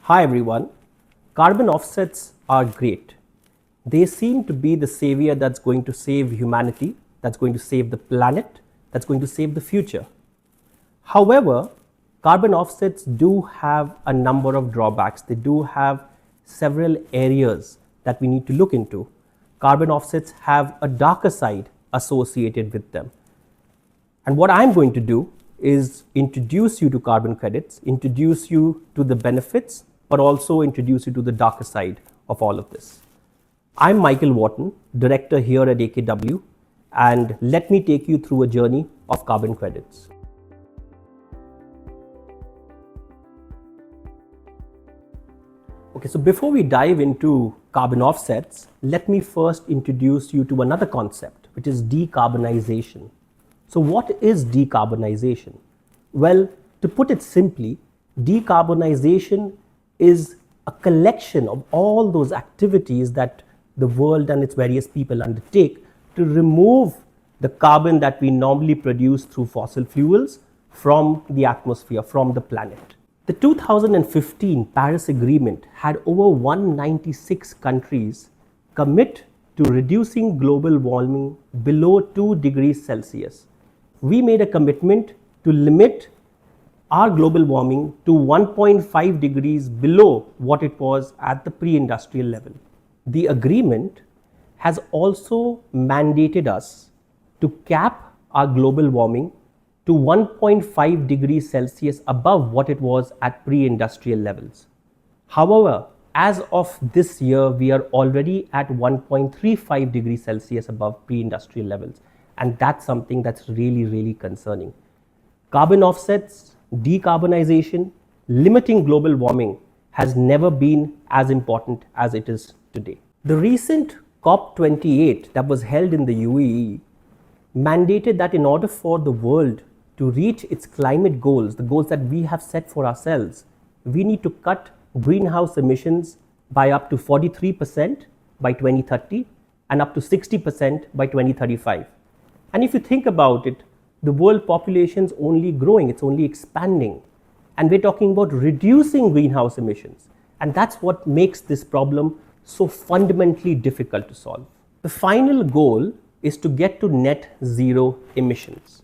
Hi everyone. Carbon offsets are great. They seem to be the savior that's going to save humanity, that's going to save the planet, that's going to save the future. However, carbon offsets do have a number of drawbacks. They do have several areas that we need to look into. Carbon offsets have a darker side associated with them. And what I'm going to do is introduce you to carbon credits, introduce you to the benefits, but also introduce you to the darker side of all of this. I'm Michael Wharton, director here at AKW, and let me take you through a journey of carbon credits. Okay, so before we dive into carbon offsets, let me first introduce you to another concept, which is decarbonization. So what is decarbonization? Well, to put it simply, decarbonization is a collection of all those activities that the world and its various people undertake to remove the carbon that we normally produce through fossil fuels from the atmosphere, from the planet. The 2015 Paris Agreement had over 196 countries commit to reducing global warming below 2 degrees Celsius. We made a commitment to limit our global warming to 1.5 degrees below what it was at the pre-industrial level. The agreement has also mandated us to cap our global warming to 1.5 degrees Celsius above what it was at pre-industrial levels. However, as of this year, we are already at 1.35 degrees Celsius above pre-industrial levels. And that's something that's really, really concerning. Carbon offsets, decarbonization, limiting global warming has never been as important as it is today. The recent COP28 that was held in the UAE mandated that in order for the world to reach its climate goals, the goals that we have set for ourselves, we need to cut greenhouse emissions by up to 43% by 2030 and up to 60% by 2035. And if you think about it, the world population is only growing, it's only expanding. And we're talking about reducing greenhouse emissions. And that's what makes this problem so fundamentally difficult to solve. The final goal is to get to net zero emissions.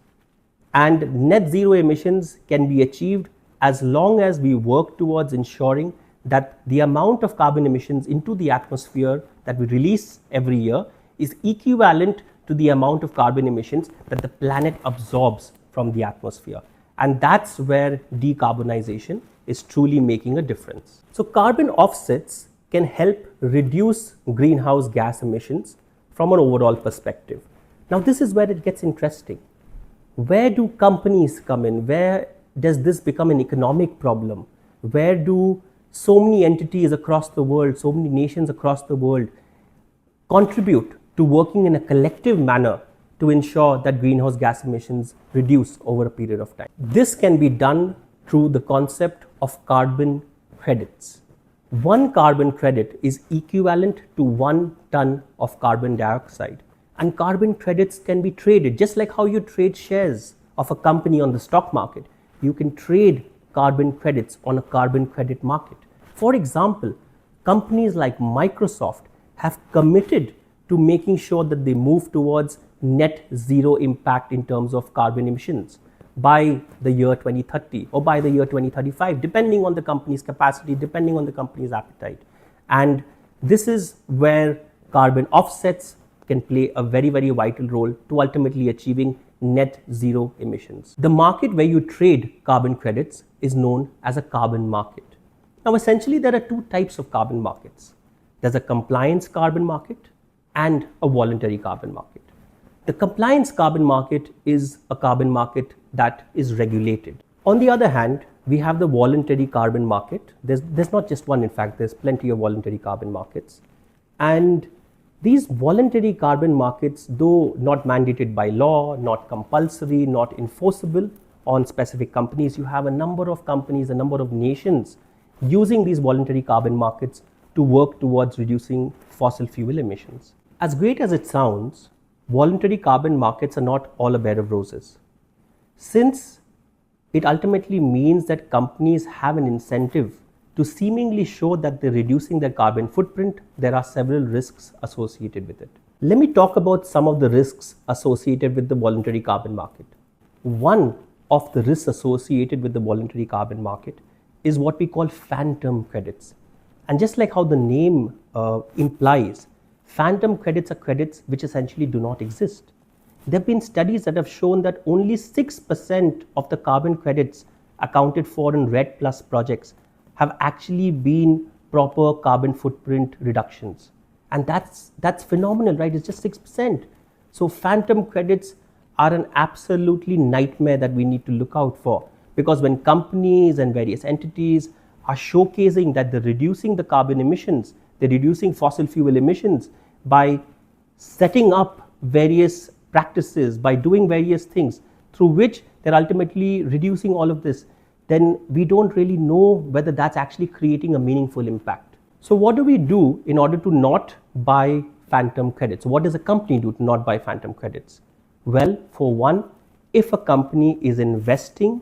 And net zero emissions can be achieved as long as we work towards ensuring that the amount of carbon emissions into the atmosphere that we release every year is equivalent to the amount of carbon emissions that the planet absorbs from the atmosphere. And that's where decarbonization is truly making a difference. So carbon offsets can help reduce greenhouse gas emissions from an overall perspective. Now this is where it gets interesting. Where do companies come in? Where does this become an economic problem? Where do so many entities across the world, so many nations across the world contribute to working in a collective manner to ensure that greenhouse gas emissions reduce over a period of time? This can be done through the concept of carbon credits. One carbon credit is equivalent to 1 ton of carbon dioxide. And carbon credits can be traded, just like how you trade shares of a company on the stock market. You can trade carbon credits on a carbon credit market. For example, companies like Microsoft have committed to making sure that they move towards net zero impact in terms of carbon emissions by the year 2030 or by the year 2035, depending on the company's capacity, depending on the company's appetite. And this is where carbon offsets can play a very, very vital role to ultimately achieving net zero emissions. The market where you trade carbon credits is known as a carbon market. Now, essentially, there are two types of carbon markets. There's a compliance carbon market and a voluntary carbon market. The compliance carbon market is a carbon market that is regulated. On the other hand, we have the voluntary carbon market. There's not just one, in fact, there's plenty of voluntary carbon markets. And these voluntary carbon markets, though not mandated by law, not compulsory, not enforceable on specific companies, you have a number of companies, a number of nations using these voluntary carbon markets to work towards reducing fossil fuel emissions. As great as it sounds, voluntary carbon markets are not all a bed of roses. Since it ultimately means that companies have an incentive to seemingly show that they're reducing their carbon footprint, there are several risks associated with it. Let me talk about some of the risks associated with the voluntary carbon market. One of the risks associated with the voluntary carbon market is what we call phantom credits. And just like how the name implies, phantom credits are credits which essentially do not exist. There have been studies that have shown that only 6% of the carbon credits accounted for in REDD+ projects have actually been proper carbon footprint reductions. And that's phenomenal, right? It's just 6%. So phantom credits are an absolutely nightmare that we need to look out for, because when companies and various entities are showcasing that they're reducing the carbon emissions, they're reducing fossil fuel emissions by setting up various practices, by doing various things through which they're ultimately reducing all of this, then we don't really know whether that's actually creating a meaningful impact. So what do we do in order to not buy phantom credits? What does a company do to not buy phantom credits? Well, for one, if a company is investing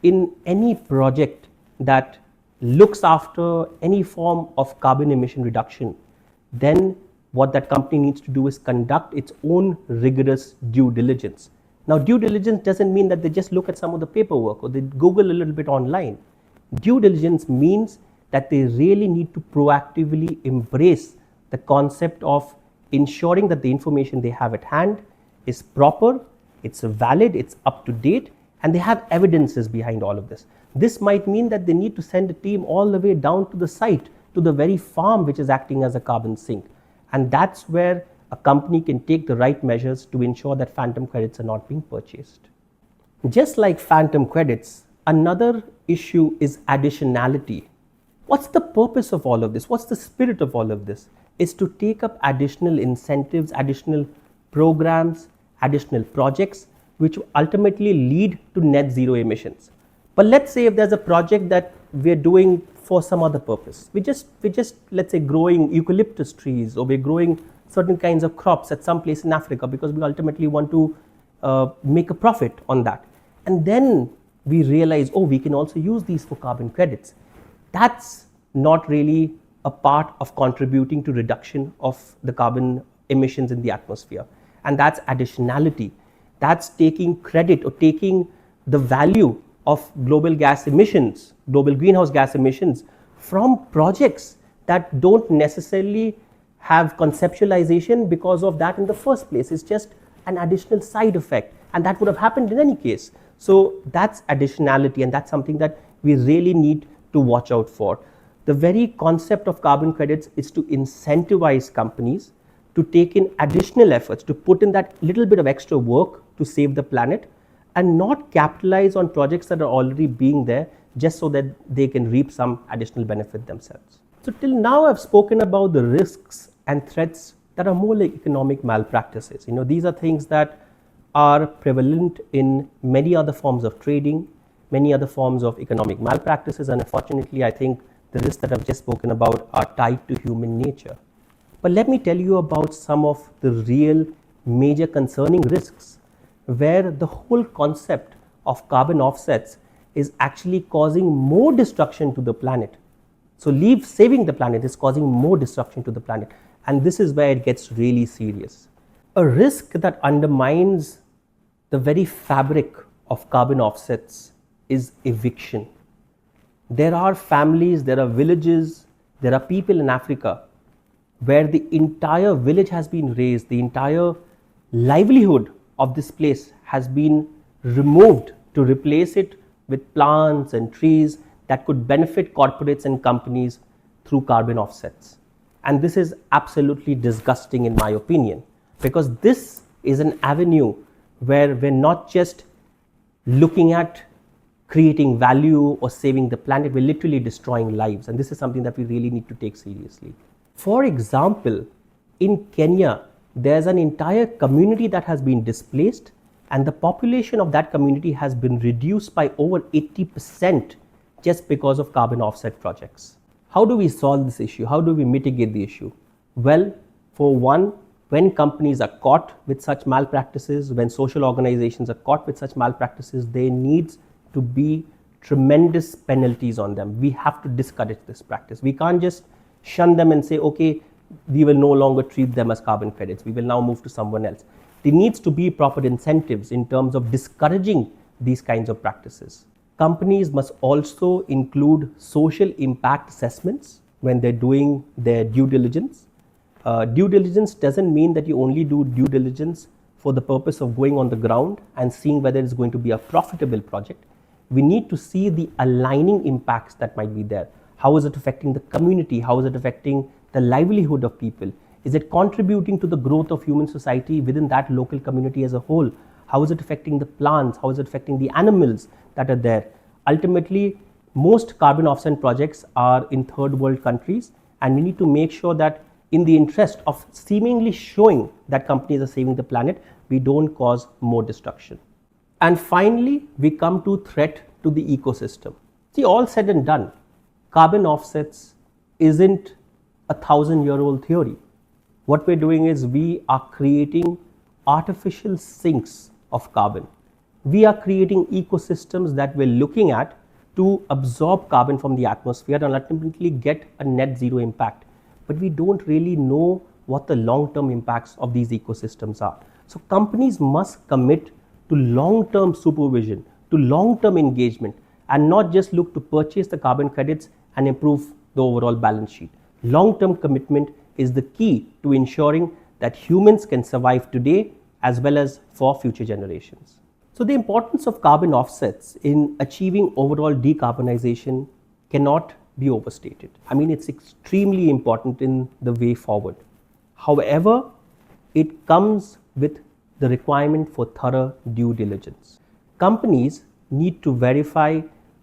in any project that looks after any form of carbon emission reduction, then what that company needs to do is conduct its own rigorous due diligence. Now, due diligence doesn't mean that they just look at some of the paperwork or they Google a little bit online. Due diligence means that they really need to proactively embrace the concept of ensuring that the information they have at hand is proper, it's valid, it's up to date, and they have evidences behind all of this. This might mean that they need to send a team all the way down to the site, to the very farm which is acting as a carbon sink. And that's where a company can take the right measures to ensure that phantom credits are not being purchased. Just like phantom credits, another issue is additionality. What's the purpose of all of this? What's the spirit of all of this? It's to take up additional incentives, additional programs, additional projects, which ultimately lead to net zero emissions. But let's say if there's a project that we're doing for some other purpose. We're just let's say growing eucalyptus trees, or we're growing certain kinds of crops at some place in Africa because we ultimately want to make a profit on that. And then we realize, oh, we can also use these for carbon credits. That's not really a part of contributing to reduction of the carbon emissions in the atmosphere. And that's additionality. That's taking credit or taking the value of global gas emissions, global greenhouse gas emissions from projects that don't necessarily have conceptualization because of that in the first place. It's just an additional side effect, and that would have happened in any case. So that's additionality, and that's something that we really need to watch out for. The very concept of carbon credits is to incentivize companies to take in additional efforts, to put in that little bit of extra work to save the planet, and not capitalize on projects that are already being there just so that they can reap some additional benefit themselves. So till now I've spoken about the risks and threats that are more like economic malpractices. These are things that are prevalent in many other forms of trading, many other forms of economic malpractices, and unfortunately I think the risks that I've just spoken about are tied to human nature. But let me tell you about some of the real major concerning risks where the whole concept of carbon offsets is actually causing more destruction to the planet. So saving the planet is causing more destruction to the planet. And this is where it gets really serious. A risk that undermines the very fabric of carbon offsets is eviction. There are families, there are villages, there are people in Africa where the entire village has been razed, the entire livelihood of this place has been removed to replace it with plants and trees that could benefit corporates and companies through carbon offsets. And this is absolutely disgusting in my opinion, because this is an avenue where we're not just looking at creating value or saving the planet, we're literally destroying lives. And this is something that we really need to take seriously. For example, in Kenya, there's an entire community that has been displaced, and the population of that community has been reduced by over 80% just because of carbon offset projects. How do we solve this issue? How do we mitigate the issue? Well, for one, when companies are caught with such malpractices, when social organizations are caught with such malpractices, there needs to be tremendous penalties on them. We have to discourage this practice. We can't just shun them and say, okay, we will no longer treat them as carbon credits. We will now move to someone else. There needs to be proper incentives in terms of discouraging these kinds of practices. Companies must also include social impact assessments when they're doing their due diligence. Due diligence doesn't mean that you only do due diligence for the purpose of going on the ground and seeing whether it's going to be a profitable project. We need to see the aligning impacts that might be there. How is it affecting the community? How is it affecting the livelihood of people? Is it contributing to the growth of human society within that local community as a whole? How is it affecting the plants? How is it affecting the animals that are there? Ultimately, most carbon offset projects are in third world countries, and we need to make sure that in the interest of seemingly showing that companies are saving the planet, we don't cause more destruction. And finally, we come to threat to the ecosystem. See, all said and done, carbon offsets isn't a 1,000-year-old theory. What we're doing is we are creating artificial sinks of carbon. We are creating ecosystems that we're looking at to absorb carbon from the atmosphere and ultimately get a net zero impact. But we don't really know what the long-term impacts of these ecosystems are. So companies must commit to long-term supervision, to long-term engagement, and not just look to purchase the carbon credits and improve the overall balance sheet. Long-term commitment is the key to ensuring that humans can survive today as well as for future generations. So the importance of carbon offsets in achieving overall decarbonization cannot be overstated. I mean, it's extremely important in the way forward. However, it comes with the requirement for thorough due diligence. Companies need to verify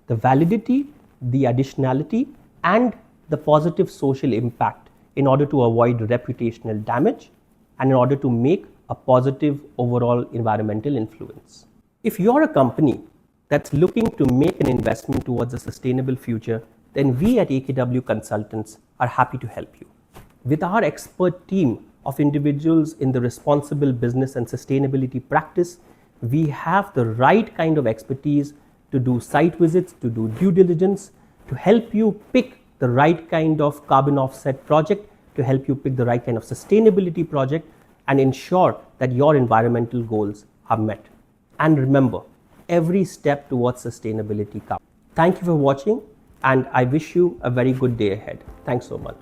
the validity, the additionality, and the positive social impact in order to avoid reputational damage and in order to make a positive overall environmental influence. If you're a company that's looking to make an investment towards a sustainable future, then we at AKW Consultants are happy to help you. With our expert team of individuals in the responsible business and sustainability practice, we have the right kind of expertise to do site visits, to do due diligence, to help you pick the right kind of carbon offset project, to help you pick the right kind of sustainability project and ensure that your environmental goals are met. And remember, every step towards sustainability counts. Thank you for watching, and I wish you a very good day ahead. Thanks so much.